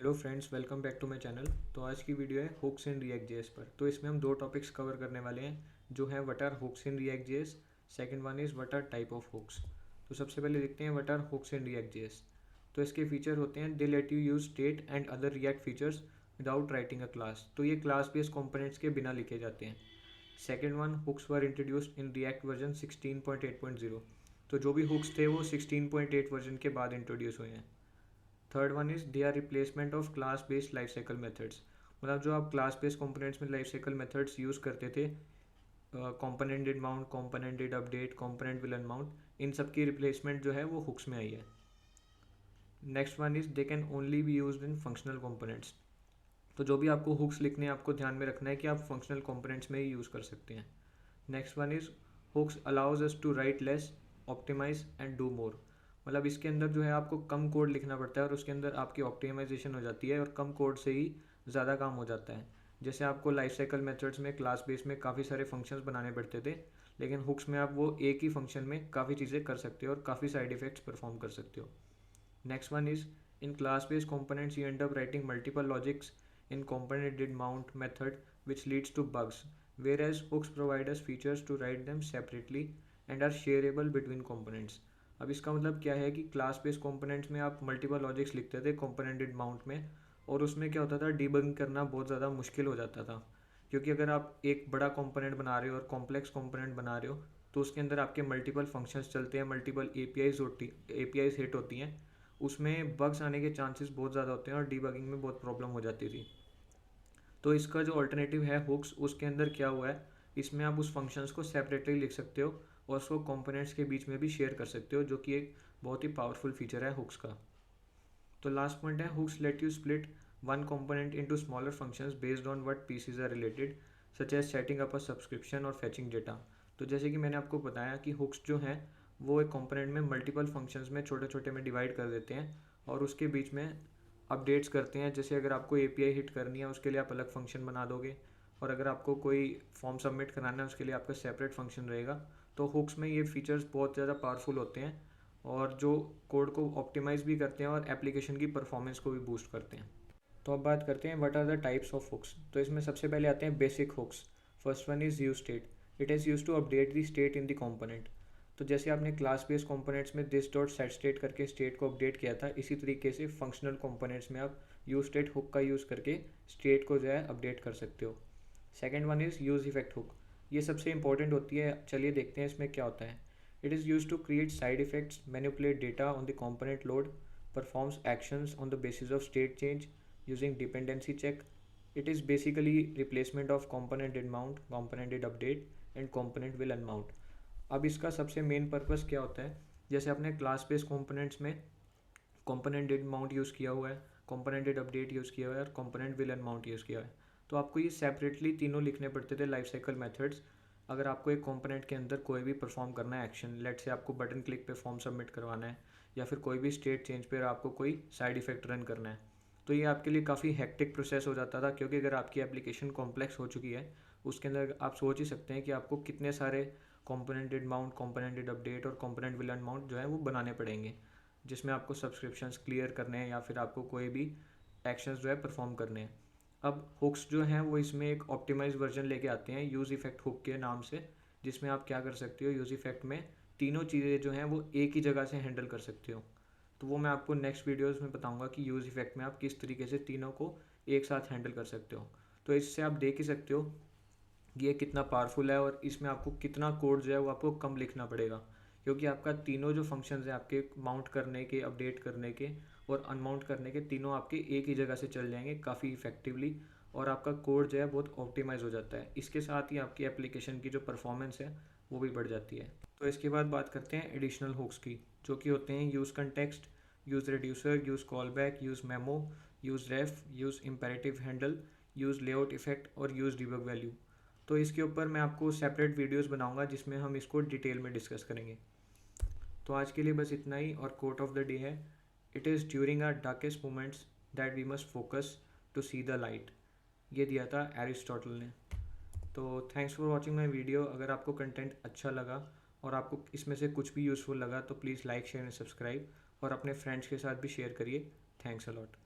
Hello friends, welcome back to my channel. तो आज की वीडियो है हुक्स इन रिएक्ट जेएस पर। तो इसमें हम दो टॉपिक्स कवर करने वाले हैं, जो है what are hooks in React JS. Second one is what are type of hooks. तो सबसे पहले देखते हैं what are hooks in React JS. तो इसके फीचर होते हैं they let you use state and other React features without writing a class. तो ये क्लास बेस्ड कंपोनेंट्स के बिना लिखे जाते हैं। Second one, hooks were introduced in React version 16.8.0। तो जो भी हुक्स थे वो 16.8 वर्जन के बाद इंट्रोड्यूस हुए हैं। Third one is they are replacement of class based life cycle methods. मतलब जो आप क्लास बेस्ड कंपोनेंट्स में लाइफ साइकिल मेथड्स यूज़ करते थे, component did mount, component did update, component will unmount, इन सब की रिप्लेसमेंट जो है वो हुक्स में आई है। Next one is they can only B use in functional components. तो जो भी आपको हुक्स लिखने हैं, आपको ध्यान में रखना है कि आप फंक्शनल कंपोनेंट्स में ही यूज़ कर सकते हैं। Next one is hooks allows us to write less, optimize and do more. मतलब इसके अंदर जो है आपको कम कोड लिखना पड़ता है और उसके अंदर आपकी ऑप्टिमाइजेशन हो जाती है और कम कोड से ही ज़्यादा काम हो जाता है। जैसे आपको लाइफ साइकिल मेथड्स में क्लास बेस में काफ़ी सारे फंक्शंस बनाने पड़ते थे, लेकिन हुक्स में आप वो एक ही फंक्शन में काफ़ी चीज़ें कर सकते हो और काफ़ी साइड इफेक्ट्स परफॉर्म कर सकते हो। Next one is in class-based components you end up writing multiple logics in component did mount method, which leads to bugs, whereas hooks provide us features to write them separately and are shareable between components. अब इसका मतलब क्या है कि class based components में आप multiple logics लिखते थे कंपोनेंट डिड माउंट में, और उसमें क्या होता था, डीबगिंग करना बहुत ज़्यादा मुश्किल हो जाता था। क्योंकि अगर आप एक बड़ा कंपोनेंट बना रहे हो और कॉम्प्लेक्स कंपोनेंट बना रहे हो, तो उसके अंदर आपके मल्टीपल फंक्शंस चलते हैं, मल्टीपल एपीआईज हिट होती हैं, उसमें बग्स आने के चांसेस बहुत ज़्यादा होते हैं और डीबगिंग में बहुत प्रॉब्लम हो जाती थी। तो इसका जो अल्टरनेटिव है हुक्स, उसके अंदर क्या हुआ है, इसमें आप उस फंक्शंस को सेपरेटली लिख सकते हो और उसको कंपोनेंट्स के बीच में भी शेयर कर सकते हो, जो कि एक बहुत ही पावरफुल फीचर है हुक्स का। तो लास्ट पॉइंट है hooks let you split one component into smaller functions based on what pieces are related, such as setting up a subscription और फेचिंग डेटा। तो जैसे कि मैंने आपको बताया कि हुक्स जो हैं वो एक कंपोनेंट में मल्टीपल फंक्शंस में छोटे छोटे में डिवाइड कर देते हैं और उसके बीच में अपडेट्स करते हैं। जैसे अगर आपको एपीआई हिट करनी है उसके लिए आप अलग फंक्शन बना दोगे, और अगर आपको कोई फॉर्म सबमिट कराना है उसके लिए आपका सेपरेट फंक्शन रहेगा। तो हुक्स में ये फीचर्स बहुत ज़्यादा पावरफुल होते हैं और जो कोड को ऑप्टिमाइज़ भी करते हैं और एप्लीकेशन की परफॉर्मेंस को भी बूस्ट करते हैं। तो अब बात करते हैं what are the types of hooks. तो इसमें सबसे पहले आते हैं basic hooks. First one is use state. It is use to update the state in the component. तो जैसे आपने क्लास बेस्ड कंपोनेंट्स में दिस डॉट सेट स्टेट करके स्टेट को अपडेट किया था, इसी तरीके से फंक्शनल कंपोनेंट्स में आप यूज स्टेट हुक का यूज़ करके स्टेट को जो है अपडेट कर सकते हो। Second one is use effect hook. ये सबसे इंपॉर्टेंट होती है, चलिए देखते हैं इसमें क्या होता है। It is use to create side effects, manipulate data on the component load, performs actions on the basis of state change using dependency check. It is basically replacement of component did mount, component did update and component will unmount. अब इसका सबसे main purpose क्या होता है, जैसे आपने class based components में component did mount use किया हुआ है, कंपोनेंट डिड अपडेट यूज़ किया हुआ है और कंपोनेंट विल अनमाउंट यूज़ किया हुआ है, तो आपको ये सेपरेटली तीनों लिखने पड़ते थे लाइफ साइकिल मेथड्स। अगर आपको एक कंपोनेंट के अंदर कोई भी परफॉर्म करना है एक्शन, लेट से आपको बटन क्लिक पे फॉर्म सबमिट करवाना है या फिर कोई भी स्टेट चेंज पर आपको कोई साइड इफेक्ट रन करना है, तो ये आपके लिए काफ़ी हेक्टिक प्रोसेस हो जाता था। क्योंकि अगर आपकी एप्लीकेशन कॉम्प्लेक्स हो चुकी है, उसके अंदर आप सोच ही सकते हैं कि आपको कितने सारे component did mount, component did update और कंपोनेंट विल अनमाउंट जो है वो बनाने पड़ेंगे, जिसमें आपको सब्सक्रिप्शंस क्लियर करने हैं या फिर आपको कोई भी एक्शंस जो है परफॉर्म करने हैं। अब हुक्स जो हैं वो इसमें एक ऑप्टिमाइज वर्जन लेके आते हैं यूज़ इफेक्ट हुक के नाम से, जिसमें आप क्या कर सकते हो, यूज़ इफेक्ट में तीनों चीज़ें जो हैं वो एक ही जगह से हैंडल कर सकते हो। तो वो मैं आपको नेक्स्ट वीडियोस में बताऊंगा कि यूज़ इफेक्ट में आप किस तरीके से तीनों को एक साथ हैंडल कर सकते हो। तो इससे आप देख ही सकते हो ये कितना पावरफुल है और इसमें आपको कितना कोड जो है वो आपको कम लिखना पड़ेगा, क्योंकि आपका तीनों जो फंक्शंस हैं आपके माउंट करने के, अपडेट करने के और अनमाउंट करने के, तीनों आपके एक ही जगह से चल जाएंगे काफ़ी इफेक्टिवली और आपका कोड जो है बहुत ऑप्टिमाइज हो जाता है। इसके साथ ही आपकी एप्लीकेशन की जो परफॉर्मेंस है वो भी बढ़ जाती है। तो इसके बाद बात करते हैं एडिशनल हुक्स की, जो कि होते हैं use context, use reducer, use callback, use memo, use ref, use imperative handle, use layout effect और यूज़ डिबग वैल्यू। तो इसके ऊपर मैं आपको सेपरेट वीडियोस बनाऊंगा जिसमें हम इसको डिटेल में डिस्कस करेंगे। तो आज के लिए बस इतना ही, और कोट ऑफ द डे है it is during our darkest moments that we must focus to see the light. ये दिया था एरिस्टोटल ने। तो thanks for watching my video. अगर आपको कंटेंट अच्छा लगा और आपको इसमें से कुछ भी यूज़फुल लगा तो please like, share and subscribe और अपने फ्रेंड्स के साथ भी शेयर करिए। Thanks a lot.